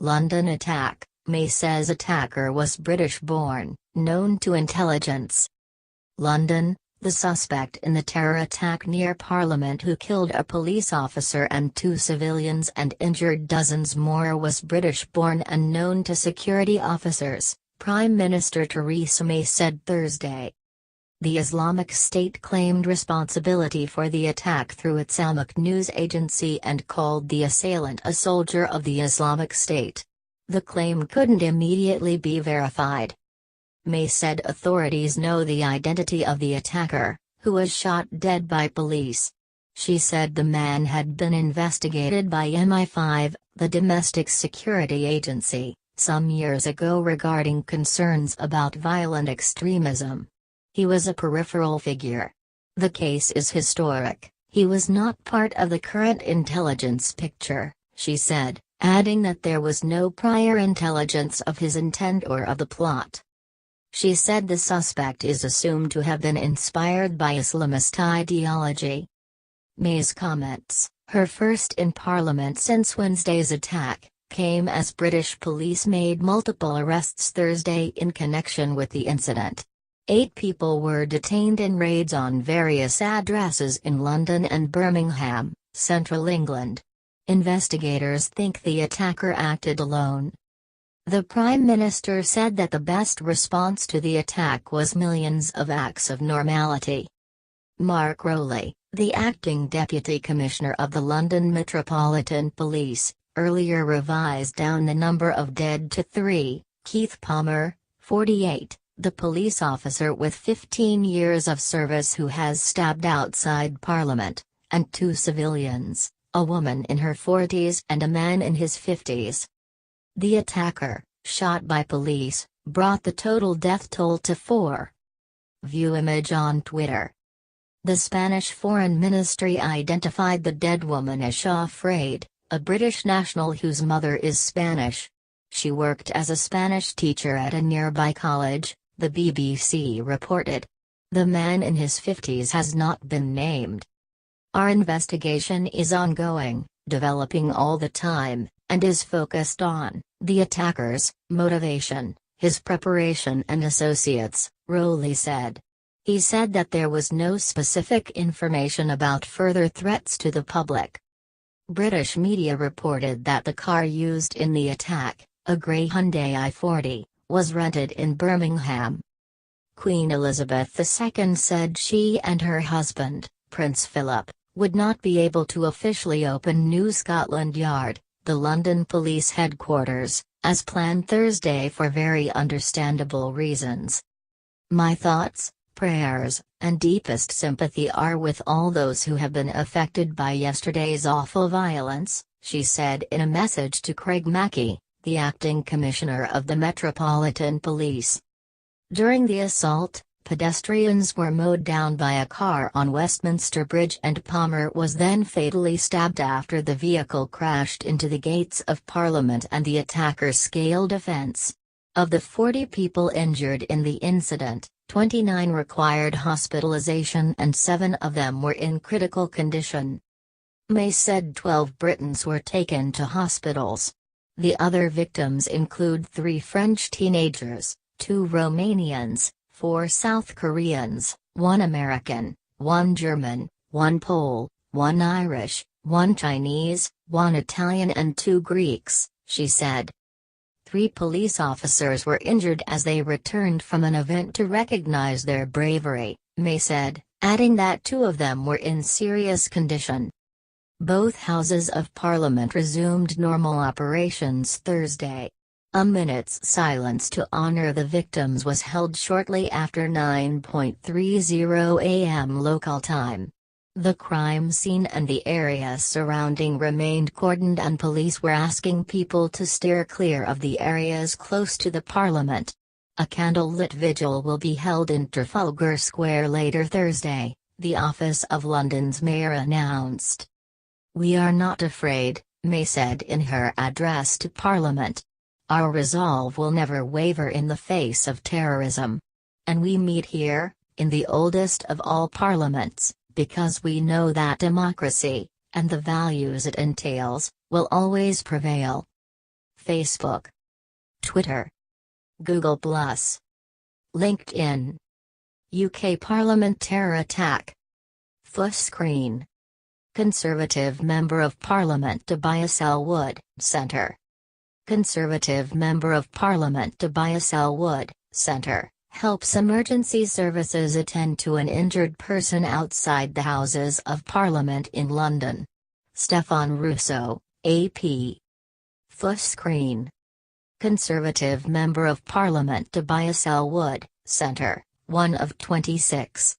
London attack, May says attacker was British-born, known to intelligence. London, the suspect in the terror attack near Parliament who killed a police officer and 2 civilians and injured dozens more was British-born and known to security officers, Prime Minister Theresa May said Thursday. The Islamic State claimed responsibility for the attack through its Aamaq news agency and called the assailant a soldier of the Islamic State. The claim couldn't immediately be verified. May said authorities know the identity of the attacker, who was shot dead by police. She said the man had been investigated by MI5, the domestic security agency, some years ago regarding concerns about violent extremism. He was a peripheral figure. The case is historic. He was not part of the current intelligence picture, she said, adding that there was no prior intelligence of his intent or of the plot. She said the suspect is assumed to have been inspired by Islamist ideology. May's comments, her first in Parliament since Wednesday's attack, came as British police made multiple arrests Thursday in connection with the incident. 8 people were detained in raids on various addresses in London and Birmingham, central England. Investigators think the attacker acted alone. The Prime Minister said that the best response to the attack was millions of acts of normality. Mark Rowley, the acting Deputy Commissioner of the London Metropolitan Police, earlier revised down the number of dead to 3. Keith Palmer, 48, the police officer with 15 years of service who has stabbed outside Parliament, and 2 civilians, a woman in her 40s and a man in his 50s. The attacker, shot by police, brought the total death toll to 4. View image on Twitter. The Spanish Foreign Ministry identified the dead woman as Shaw Fraid, a British national whose mother is Spanish. She worked as a Spanish teacher at a nearby college, the BBC reported. The man in his 50s has not been named. Our investigation is ongoing, developing all the time, and is focused on the attacker's motivation, his preparation and associates, Rowley said. He said that there was no specific information about further threats to the public. British media reported that the car used in the attack, a grey Hyundai i40, was rented in Birmingham. Queen Elizabeth II said she and her husband, Prince Philip, would not be able to officially open New Scotland Yard, the London police headquarters, as planned Thursday for very understandable reasons. My thoughts, prayers, and deepest sympathy are with all those who have been affected by yesterday's awful violence, she said in a message to Craig Mackey, the acting commissioner of the Metropolitan Police. During the assault, pedestrians were mowed down by a car on Westminster Bridge and Palmer was then fatally stabbed after the vehicle crashed into the gates of Parliament and the attacker scaled a fence. Of the 40 people injured in the incident, 29 required hospitalization and 7 of them were in critical condition. May said 12 Britons were taken to hospitals. The other victims include 3 French teenagers, 2 Romanians, 4 South Koreans, 1 American, 1 German, 1 Pole, 1 Irish, 1 Chinese, 1 Italian and 2 Greeks, she said. 3 police officers were injured as they returned from an event to recognize their bravery, May said, adding that 2 of them were in serious condition. Both houses of Parliament resumed normal operations Thursday. A minute's silence to honor the victims was held shortly after 9:30 a.m. local time. The crime scene and the area surrounding remained cordoned and police were asking people to steer clear of the areas close to the Parliament. A candlelit vigil will be held in Trafalgar Square later Thursday, the Office of London's mayor announced. We are not afraid, May said in her address to Parliament. Our resolve will never waver in the face of terrorism. And we meet here, in the oldest of all parliaments, because we know that democracy, and the values it entails, will always prevail. Facebook, Twitter, Google+, LinkedIn. UK Parliament terror attack. Fuss screen. Conservative Member of Parliament Tobias Elwood, Centre. Conservative Member of Parliament Tobias Elwood, Centre, helps emergency services attend to an injured person outside the Houses of Parliament in London. Stefan Russo, AP. Fuss screen. Conservative Member of Parliament Tobias Elwood, Centre, one of 26.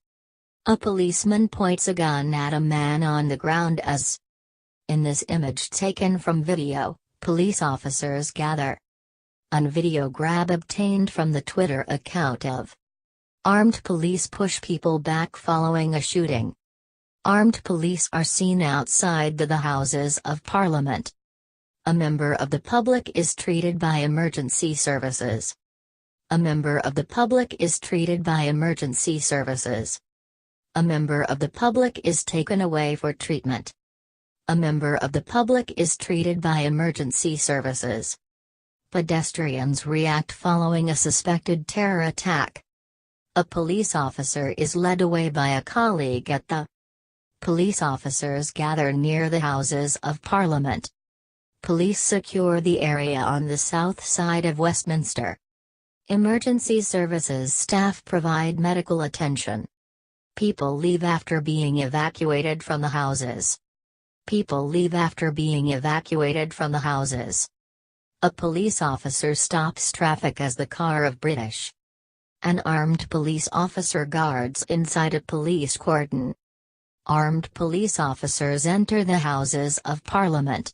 A policeman points a gun at a man on the ground as. In this image taken from video, police officers gather. On video grab obtained from the Twitter account of. Armed police push people back following a shooting. Armed police are seen outside the Houses of Parliament. A member of the public is treated by emergency services. A member of the public is treated by emergency services. A member of the public is taken away for treatment. A member of the public is treated by emergency services. Pedestrians react following a suspected terror attack. A police officer is led away by a colleague at the. Police officers gather near the Houses of Parliament. Police secure the area on the south side of Westminster. Emergency services staff provide medical attention. People leave after being evacuated from the houses. People leave after being evacuated from the houses. A police officer stops traffic as the car of British. An armed police officer guards inside a police cordon. Armed police officers enter the Houses of Parliament.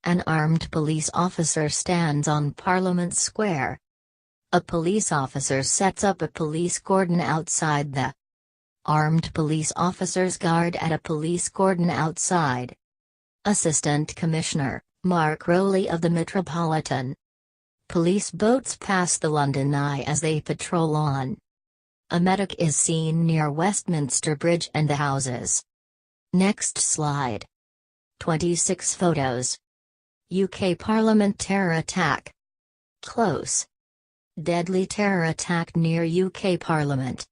An armed police officer stands on Parliament Square. A police officer sets up a police cordon outside the. Armed police officers guard at a police cordon outside. Assistant Commissioner, Mark Rowley of the Metropolitan Police boats pass the London Eye as they patrol on. A medic is seen near Westminster Bridge and the Houses. Next slide. 26 photos. UK Parliament terror attack. Close. Deadly terror attack near UK Parliament.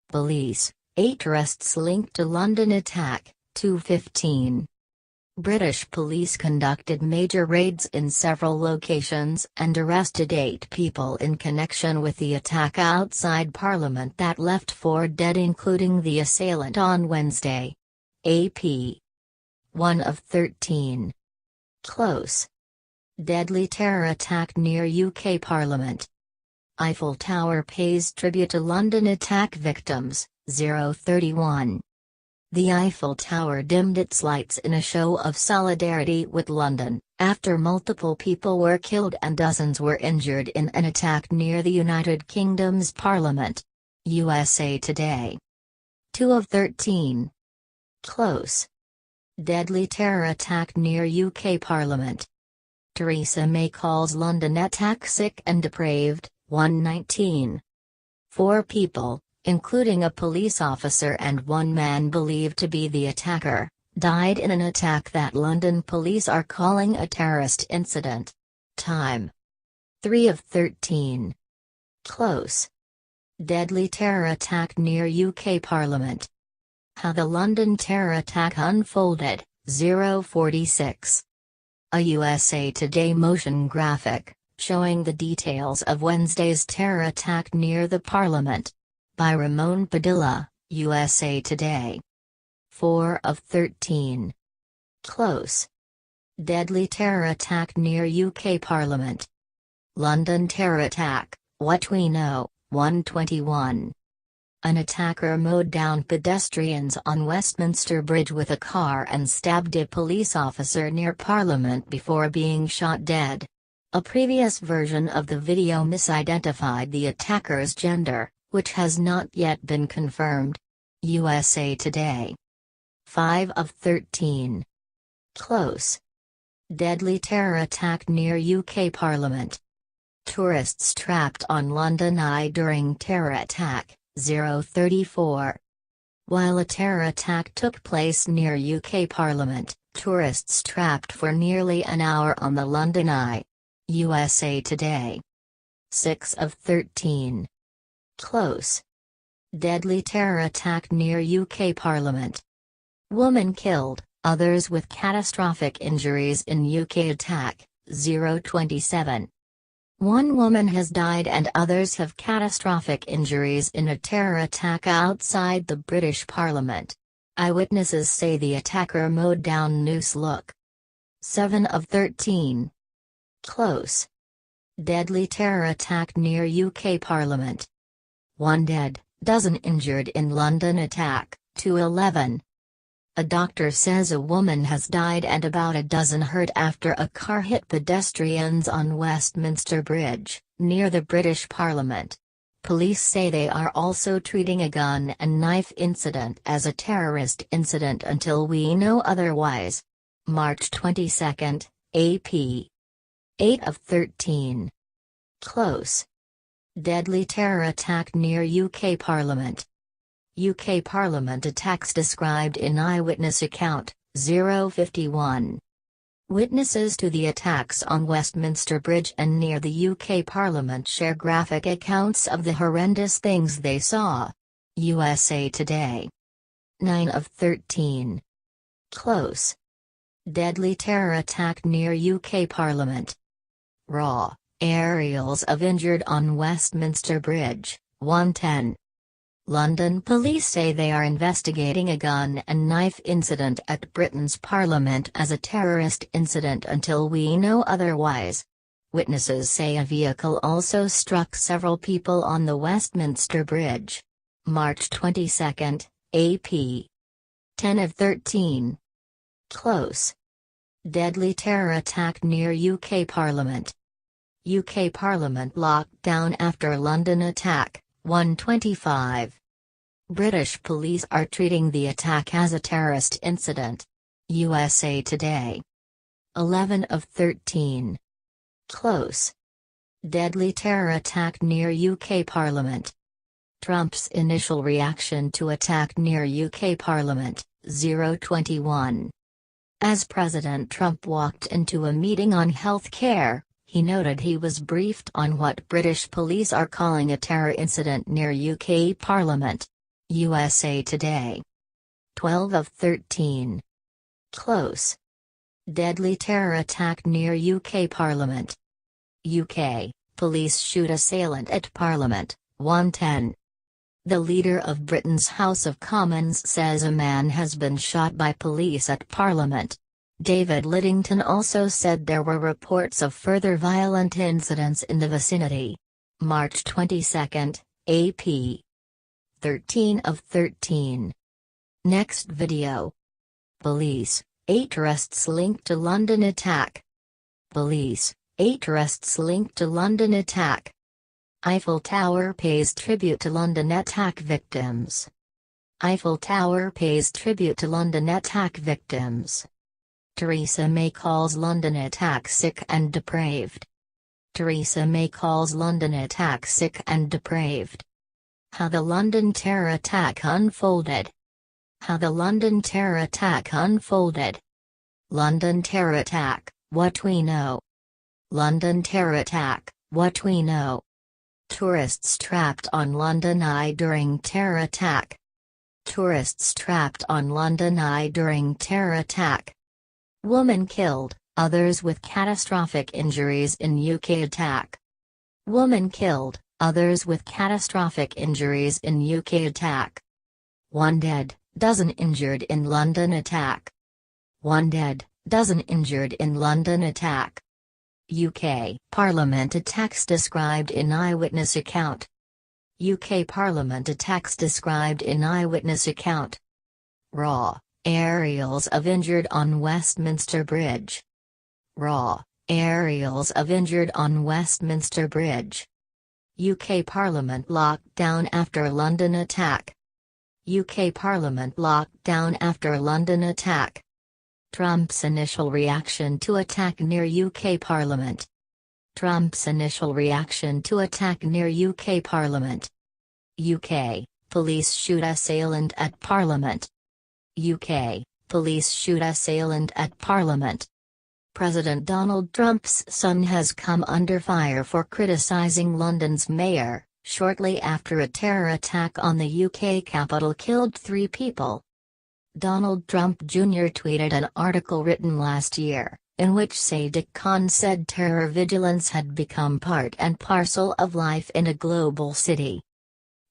Police, 8 arrests linked to London attack, 2:15. British police conducted major raids in several locations and arrested 8 people in connection with the attack outside Parliament that left 4 dead, including the assailant on Wednesday. AP. 1 of 13. Close. Deadly terror attack near UK Parliament. Eiffel Tower pays tribute to London attack victims, 031. The Eiffel Tower dimmed its lights in a show of solidarity with London, after multiple people were killed and dozens were injured in an attack near the United Kingdom's Parliament. USA Today. 2 of 13. Close. Deadly terror attack near UK Parliament. Theresa May calls London attack sick and depraved, 119. 4 people, including a police officer and 1 man believed to be the attacker, died in an attack that London police are calling a terrorist incident. Time. 3 of 13. Close. Deadly terror attack near UK Parliament. How the London terror attack unfolded, 046. A USA Today motion graphic, showing the details of Wednesday's terror attack near the Parliament. By Ramon Padilla, USA Today. 4 of 13. Close. Deadly terror attack near UK Parliament. London terror attack, what we know, 121. An attacker mowed down pedestrians on Westminster Bridge with a car and stabbed a police officer near Parliament before being shot dead. A previous version of the video misidentified the attacker's gender, which has not yet been confirmed. USA Today. 5 of 13. Close. Deadly terror attack near UK Parliament. Tourists trapped on London Eye during terror attack, 034. While a terror attack took place near UK Parliament, tourists trapped for nearly an hour on the London Eye. USA Today. 6 of 13. Close. Deadly terror attack near UK Parliament. Woman killed, others with catastrophic injuries in UK attack, 027. One woman has died and others have catastrophic injuries in a terror attack outside the British Parliament. Eyewitnesses say the attacker mowed down Noose Look. 7 of 13. Close. Deadly terror attack near UK Parliament. One dead, dozen injured in London attack, 211. A doctor says a woman has died and about a dozen hurt after a car hit pedestrians on Westminster Bridge, near the British Parliament. Police say they are also treating a gun and knife incident as a terrorist incident until we know otherwise. March 22, AP. 8 of 13. Close. Deadly terror attack near UK Parliament. UK Parliament attacks described in eyewitness account, 051. Witnesses to the attacks on Westminster Bridge and near the UK Parliament share graphic accounts of the horrendous things they saw. USA Today. 9 of 13. Close. Deadly terror attack near UK Parliament. Raw. Aerials of injured on Westminster Bridge, 110. London police say they are investigating a gun and knife incident at Britain's Parliament as a terrorist incident until we know otherwise. Witnesses say a vehicle also struck several people on the Westminster Bridge. March 22, AP. 10 of 13. Close. Deadly terror attack near UK Parliament. UK Parliament locked down after London attack, 125. British police are treating the attack as a terrorist incident. USA Today. 11 of 13. Close. Deadly terror attack near UK Parliament. Trump's initial reaction to attack near UK Parliament, 021. As President Trump walked into a meeting on health care, he noted he was briefed on what British police are calling a terror incident near UK Parliament. USA Today. 12 of 13. Close. Deadly terror attack near UK Parliament. UK, police shoot assailant at Parliament, 110. The leader of Britain's House of Commons says a man has been shot by police at Parliament. David Lidington also said there were reports of further violent incidents in the vicinity. March 22, AP. 13 of 13. Next video. Police, 8 arrests linked to London attack. Police, 8 arrests linked to London attack. Eiffel Tower pays tribute to London attack victims. Eiffel Tower pays tribute to London attack victims. Theresa May calls London attack sick and depraved. Theresa May calls London attack sick and depraved. How the London terror attack unfolded. How the London terror attack unfolded. London terror attack, what we know. London terror attack, what we know. Tourists trapped on London Eye during terror attack. Tourists trapped on London Eye during terror attack. Woman killed, others with catastrophic injuries in UK attack. Woman killed, others with catastrophic injuries in UK attack. One dead, dozen injured in London attack. One dead, dozen injured in London attack. UK Parliament attacks described in eyewitness account. UK Parliament attacks described in eyewitness account. Raw. Aerials of injured on Westminster Bridge. Raw. Aerials of injured on Westminster Bridge. UK Parliament locked down after London attack. UK Parliament locked down after London attack. Trump's initial reaction to attack near UK Parliament. Trump's initial reaction to attack near UK Parliament. UK, police shoot assailant at Parliament. UK, police shoot assailant at Parliament. President Donald Trump's son has come under fire for criticizing London's mayor, shortly after a terror attack on the UK capital killed 3 people. Donald Trump Jr. tweeted an article written last year, in which Sadiq Khan said terror vigilance had become part and parcel of life in a global city.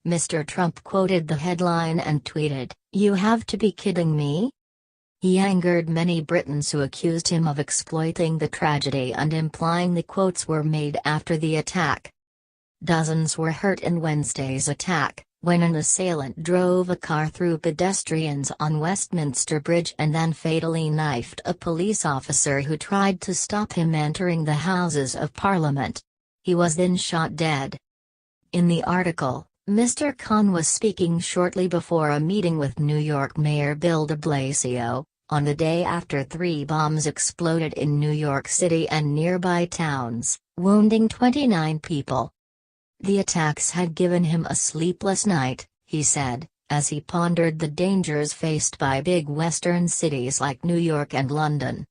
Mr. Trump quoted the headline and tweeted, "You have to be kidding me?" He angered many Britons who accused him of exploiting the tragedy and implying the quotes were made after the attack. Dozens were hurt in Wednesday's attack, when an assailant drove a car through pedestrians on Westminster Bridge and then fatally knifed a police officer who tried to stop him entering the Houses of Parliament. He was then shot dead. In the article, Mr. Khan was speaking shortly before a meeting with New York Mayor Bill de Blasio, on the day after 3 bombs exploded in New York City and nearby towns, wounding 29 people. The attacks had given him a sleepless night, he said, as he pondered the dangers faced by big western cities like New York and London.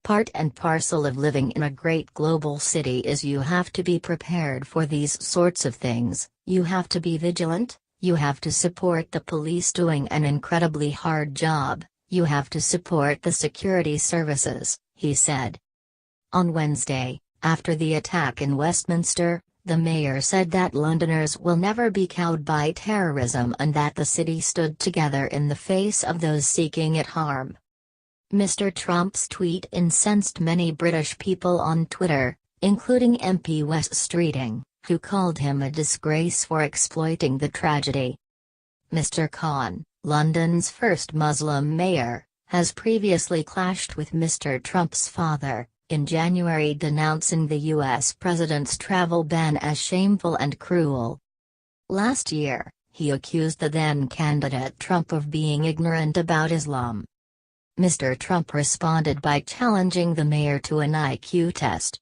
Part and parcel of living in a great global city is you have to be prepared for these sorts of things, you have to be vigilant, you have to support the police doing an incredibly hard job, you have to support the security services, he said. On Wednesday, after the attack in Westminster, the mayor said that Londoners will never be cowed by terrorism and that the city stood together in the face of those seeking it harm. Mr. Trump's tweet incensed many British people on Twitter, including MP Wes Streeting, who called him a disgrace for exploiting the tragedy. Mr. Khan, London's first Muslim mayor, has previously clashed with Mr. Trump's father, in January denouncing the U.S. president's travel ban as shameful and cruel. Last year, he accused the then-candidate Trump of being ignorant about Islam. Mr. Trump responded by challenging the mayor to an IQ test,